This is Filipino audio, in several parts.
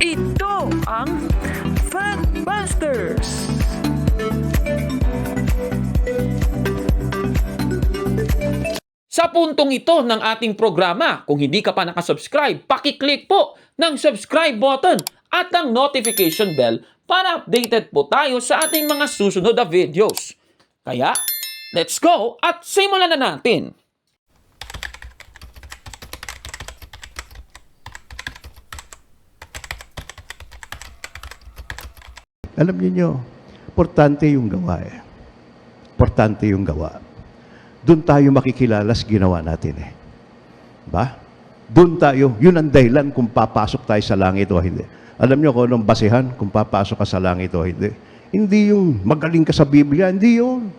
Ito ang Factbusters! Sa puntong ito ng ating programa, kung hindi ka pa nakasubscribe, pakiclick po ng subscribe button at ang notification bell para updated po tayo sa ating mga susunod na videos. Kaya, let's go at simulan na natin! Alam niyo, importante yung gawa eh. Importante yung gawa. Doon tayo makikilala sa ginawa natin eh. Ba? Doon tayo, yun ang dahilan kung papasok tayo sa langit o hindi. Alam niyo kung anong basehan kung papasok ka sa langit o hindi. Hindi yung magaling ka sa Biblia, hindi yun.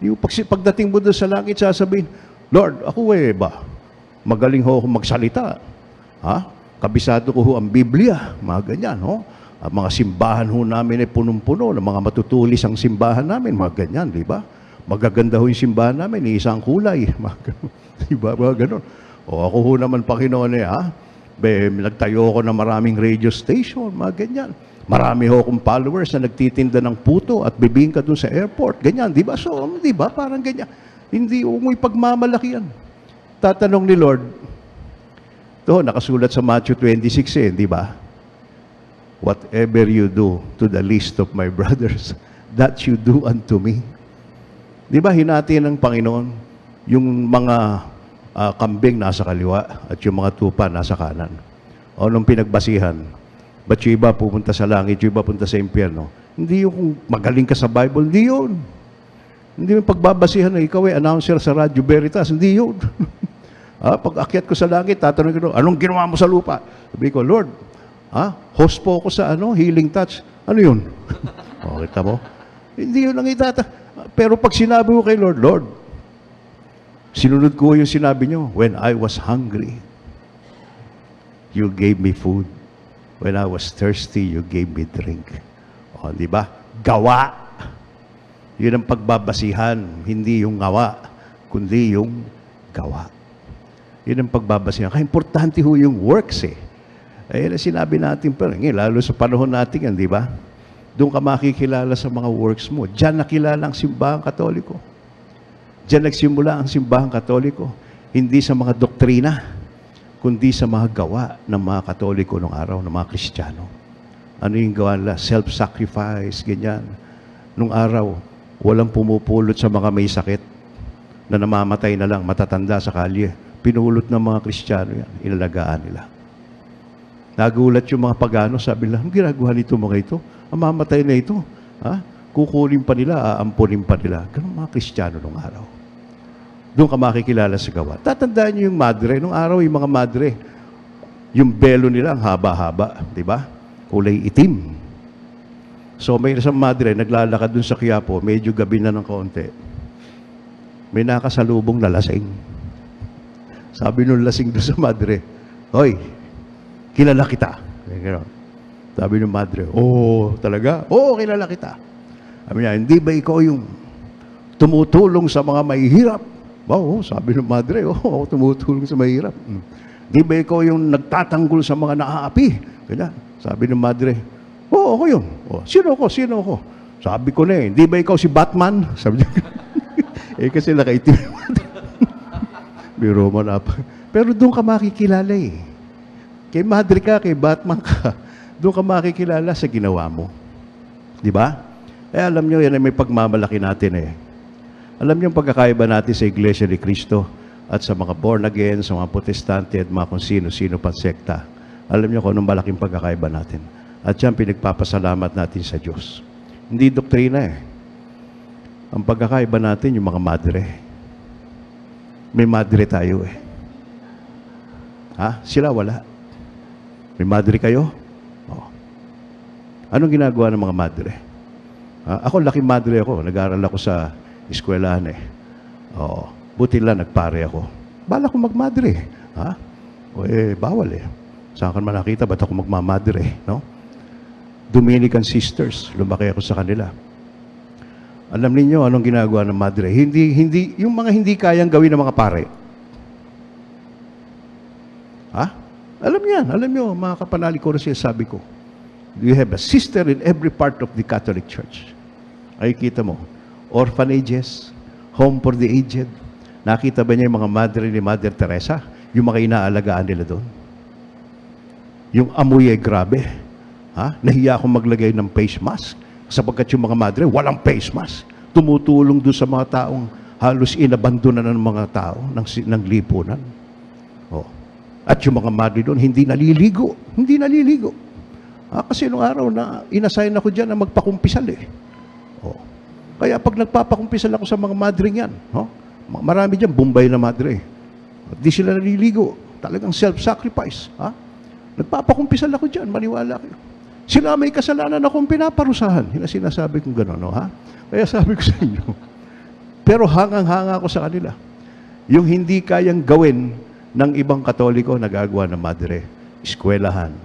Yung pagdating mo doon sa langit, sasabihin, Lord, ako ba? Magaling ho ako magsalita. Ha? Kabisado ko ho ang Biblia. Mga ganyan, ho? Ang mga simbahan ho namin ay punong-puno, ng mga matutulis ang simbahan namin, mga ganyan, di ba? Magaganda ho yung simbahan namin, isang kulay, di ba? Mga ganun. O ako ho naman, Panginoon nagtayo ako ng maraming radio station, mga ganyan. Marami ho akong followers na nagtitinda ng puto at bibingka doon sa airport, ganyan, di ba? So, di ba? Parang ganyan. Hindi umuwi pagmamalaki yan. Tatanong ni Lord, ito, nakasulat sa Matthew 26 di ba? Whatever you do to the least of my brothers, that you do unto me. Di ba hinati ng Panginoon yung mga kambing nasa kaliwa at yung mga tupa nasa kanan? O nung pinagbasihan, ba't yung iba pupunta sa langit, yung iba punta sa impyerno? Hindi yung kung magaling ka sa Bible, hindi yun. Hindi yung pagbabasihan na ikaw ay announcer sa Radyo Veritas, hindi yun. Pag akyat ko sa langit, tatanong ko, anong ginawa mo sa lupa? Sabi ko, Lord, host po ako sa Healing Touch. Ano yun? Kita mo? Hindi yun ang Pero pag sinabi mo kay Lord, Lord, sinunod ko yung sinabi nyo, when I was hungry, you gave me food. When I was thirsty, you gave me drink. Di ba? Gawa. Yun ang pagbabasihan, hindi yung gawa, kundi yung gawa. Yun ang pagbabasihan. Kaya importante ho yung works Ayun ang sinabi natin, pero lalo sa panahon natin yan, di ba? Doon ka makikilala sa mga works mo. Diyan nakilala ang simbahang Katoliko. Diyan nagsimula ang simbahang Katoliko. Hindi sa mga doktrina, kundi sa mga gawa ng mga Katoliko noong araw, ng mga Kristiyano. Ano yung gawa nila? Self-sacrifice, ganyan. Noong araw, walang pumupulot sa mga may sakit na namamatay na lang, matatanda sa kalye. Pinulot ng mga Kristiyano yan, inalagaan nila. Nagulat yung mga pagano, sabi nila, ang ginagawa nito mga ito? Ang mamatay na ito. Kukunin pa nila, aampunin pa nila. Ganun mga Kristiyano nung araw. Doon ka makikilala sa gawa. Tatandaan niyo yung madre. Nung araw, yung mga madre, yung belo nila, ang haba-haba. Di ba? Kulay itim. So may isang madre, naglalakad dun sa Quiapo, medyo gabi na ng kaunti. May nakasalubong na lasing. Sabi nung lasing dun sa madre, Hoy, kilala kita. Sabi ng madre, talaga? Oo, kilala kita. Sabi niya, hindi ba ikaw yung tumutulong sa mga mahihirap? Sabi ng madre, tumutulong sa mahihirap. Hindi ba ikaw yung nagtatanggol sa mga naaapi? Kaya, sabi ng madre, ako yun. Sino ako? Sabi ko na hindi ba ikaw si Batman? Sabi niya, kasi nakaitim. Biro mo na pa. Pero doon ka makikilala Kay madre ka, kay Batman ka, doon ka makikilala sa ginawa mo. Di ba? Alam nyo, yan ay may pagmamalaki natin Alam nyo ang pagkakaiba natin sa Iglesia ni Cristo at sa mga born again, sa mga protestante at mga kung sino-sino pang sekta. Alam nyo kung anong malaking pagkakaiba natin. At yan pinagpapasalamat natin sa Diyos. Hindi doktrina Ang pagkakaiba natin yung mga madre. May madre tayo Sila wala. May madre kayo? Anong ginagawa ng mga madre? Ako, laking madre ako. Nag-aaral ako sa eskwelahan Buti lang, nagpare ako. Bala ko magmadre. Bawal Saan ka naman nakita? Ba't ako magmamadre? No? Dominican sisters. Lumaki ako sa kanila. Alam niyo anong ginagawa ng madre? Yung mga hindi kayang gawin ng mga pare. Alam nyo, mga kapanalig ko na sinasabi ko. You have a sister in every part of the Catholic Church. Ay, kita mo, orphanages, home for the aged. Nakita ba niya yung mga madre ni Mother Teresa? Yung mga inaalagaan nila doon? Yung amoy ay grabe. Ha? Nahiya akong maglagay ng face mask sapagkat yung mga madre, walang face mask. Tumutulong doon sa mga taong halos inabandonan ng mga tao ng lipunan. Oh. At yung mga madre doon, hindi naliligo. Hindi naliligo. Kasi nung araw na inassign ako dyan na magpakumpisal eh. Oh. Kaya pag nagpapakumpisal ako sa mga madre yan, marami dyan, Bombay na madre. At di sila naliligo. Talagang self-sacrifice. Nagpapakumpisal ako dyan, maniwala kayo. Sila may kasalanan akong pinaparusahan. Yun ang sinasabi kong gano'n, no, ha? Kaya sabi ko sa inyo, pero hangang-hanga ako sa kanila. Yung hindi kayang gawin ng ibang Katoliko, nagagawa ng madre. Eskwelahan.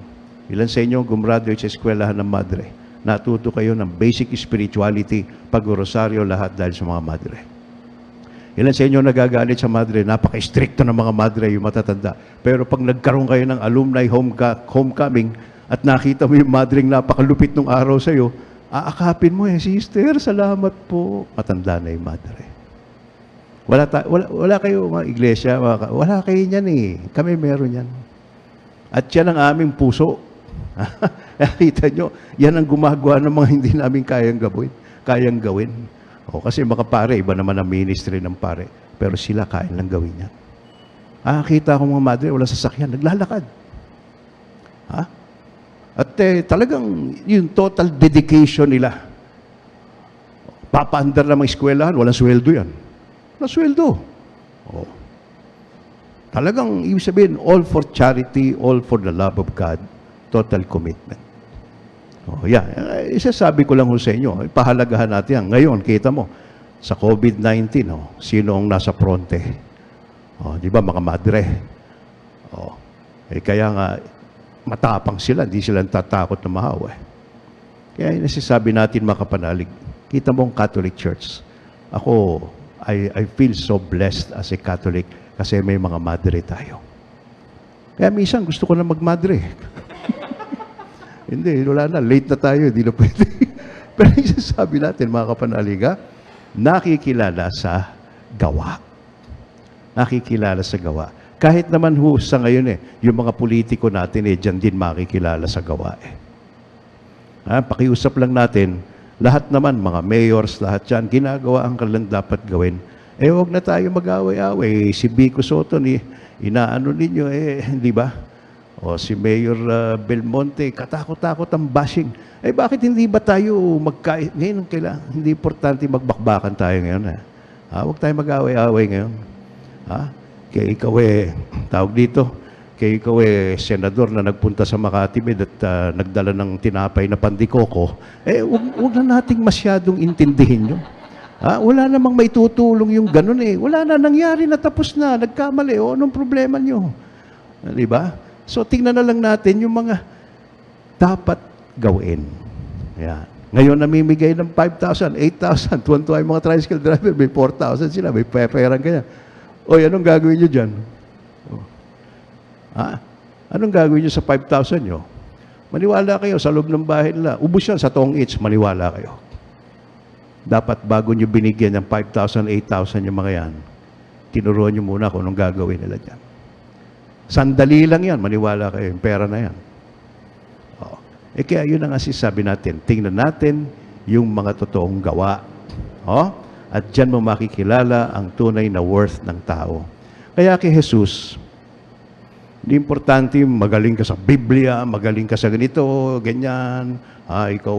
Ilan sa inyo gumraduate sa eskwelahan ng madre? Natuto kayo ng basic spirituality, pag-rosaryo, lahat dahil sa mga madre. Ilan sa inyo nagagalit sa madre? Napaka-stricto ng mga madre, yung matatanda. Pero pag nagkaroon kayo ng alumni homecoming at nakita mo yung madring napakalupit nung araw sa'yo, aakapin mo sister, salamat po. Matanda na yung madre. Wala kayo mga iglesia, wala kayo niyan eh. Kami meron yan. At yan ang aming puso. Kita nyo, yan ang gumagawa ng mga hindi namin kayang gawin. Kasi mga pare, iba naman ang ministry ng pare. Pero sila kaya lang gawin yan. Kita ko mga madre, wala sasakyan, naglalakad. At talagang yung total dedication nila. Papaandar na mga eskwelahan, walang sweldo yan. Walang sweldo. Talagang, ibig sabihin, all for charity, all for the love of God, total commitment. Isasabi ko lang sa inyo, pahalagahan natin yan. Ngayon, kita mo, sa COVID-19, sino ang nasa fronte? Di ba, mga madre? Kaya nga, matapang sila, hindi sila tatakot na mahawa. Kaya nasasabi natin, mga kapanalig, kita mo ang Catholic Church. Ako, I feel so blessed as a Catholic kasi may mga madre tayo. Kaya minsan gusto ko na magmadre. Hindi, wala na. Late na tayo, hindi na pwede. Pero isasabi natin, mga kapanaliga, nakikilala sa gawa. Nakikilala sa gawa. Kahit naman sa ngayon yung mga politiko natin dyan din makikilala sa gawa Pakiusap lang natin, lahat naman, mga mayors, lahat dyan, ginagawa ang kanilang dapat gawin. Huwag na tayo mag-away-away. Si Vico Soto, inaano ninyo, di ba? O si Mayor Belmonte, katakot-takot ang bashing. Bakit hindi ba tayo ngayon hindi importante magbakbakan tayo ngayon. Huwag tayo mag-away-away ngayon. Kaya ikaw tawag dito, kaya ikaw senador na nagpunta sa Makati at nagdala ng tinapay na pandikoko, huwag na nating masyadong intindihin yun. Wala namang may tutulong yung ganun Wala na, nangyari na, tapos na, nagkamali. Anong problema nyo? Di ba? So, tingnan na lang natin yung mga dapat gawin. Yan. Ngayon, namimigay ng 5,000, 8,000. Tuwan-tuwa yung mga tricycle driver, may 4,000 sila, may peperang kanya. Anong gagawin nyo dyan? Anong gagawin nyo sa 5,000 nyo? Maniwala kayo sa loob ng bahay nila. Ubus yan sa Tong Eats, maniwala kayo. Dapat bago nyo binigyan ng 5,000, 8,000 yung mga yan, tinuruan nyo muna kung anong gagawin nila dyan. Sandali lang yan, maniwala kayo, yung pera na yan. Kaya yun ang sabi natin, tingnan natin yung mga totoong gawa. At dyan mo makikilala ang tunay na worth ng tao. Kaya kay Jesus, hindi importante magaling ka sa Biblia, magaling ka sa ganito, ganyan, ikaw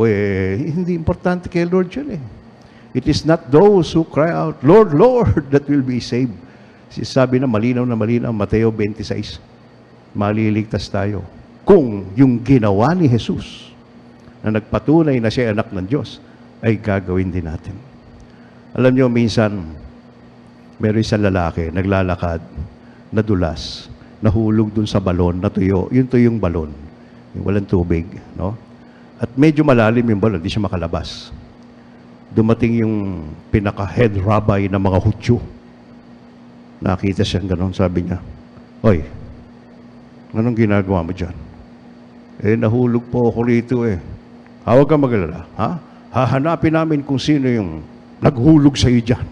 hindi importante kay Lord yun It is not those who cry out, Lord, Lord, that will be saved. Sabi na malinaw, Mateo 26, maliligtas tayo. Kung yung ginawa ni Jesus na nagpatunay na siya anak ng Diyos, ay gagawin din natin. Alam nyo, minsan, meron isang lalaki, naglalakad, nadulas, nahulog dun sa balon, natuyo. Yung tuyong balon, yung walang tubig, no? At medyo malalim yung balon, di siya makalabas. Dumating yung pinaka-head rabbi ng mga Hudyo. Nakita siyang ganon, sabi niya, Oy, Anong ginagawa mo dyan? Nahulog po ako rito eh. Huwag kang magalala. Ha? Hahanapin namin kung sino yung naghulog sa iyo dyan.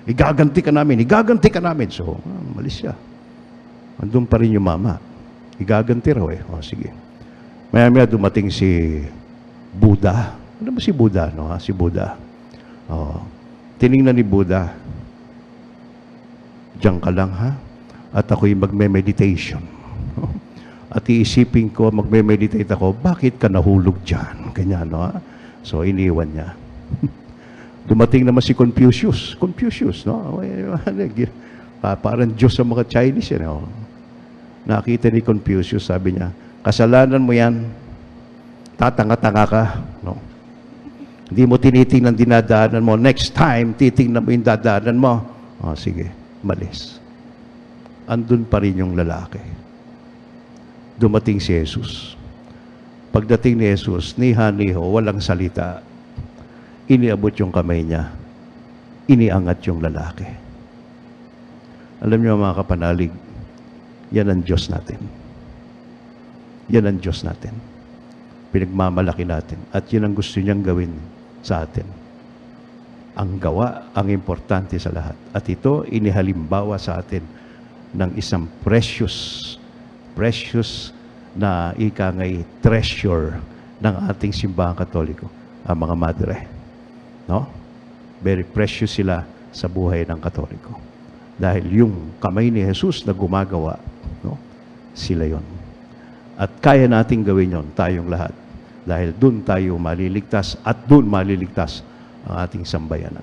Igaganti ka namin. So, malis siya. Andun pa rin yung mama. Igaganti raw eh. O, sige. Maya-maya dumating si Buddha. Ano ba si Buddha, no? Si Buddha. O, tiningnan ni Buddha. Diyan ka lang, ha? At ako'y magme-meditation. At iisipin ko, magme-meditate ako, bakit ka nahulog dyan? Ganyan, no? So, iniwan niya. Dumating naman si Confucius. Confucius, no? Parang Diyos sa mga Chinese, eh, no? Nakita ni Confucius, sabi niya, kasalanan mo yan, tatanga-tanga ka, no? Hindi mo tinitingnan dinadaanan mo. Next time, titingnan mo yung dadaanan mo. O, sige, malis. Andun pa rin yung lalaki. Dumating si Jesus. Pagdating ni Jesus, niha-niho, walang salita. Iniabot yung kamay niya. Iniangat yung lalaki. Alam niyo mga kapanalig, yan ang Diyos natin. Yan ang Diyos natin. Pinagmamalaki natin. At yun ang gusto niyang gawin sa atin. Ang gawa, ang importante sa lahat. At ito, inihalimbawa sa atin ng isang precious na ikangay treasure ng ating simbahang Katoliko, ang mga madre. No? Very precious sila sa buhay ng Katoliko. Dahil yung kamay ni Jesus na gumagawa, no? Sila yon. At kaya nating gawin yon, tayong lahat. Dahil dun tayo maliligtas at dun maliligtas ang ating sambayanan.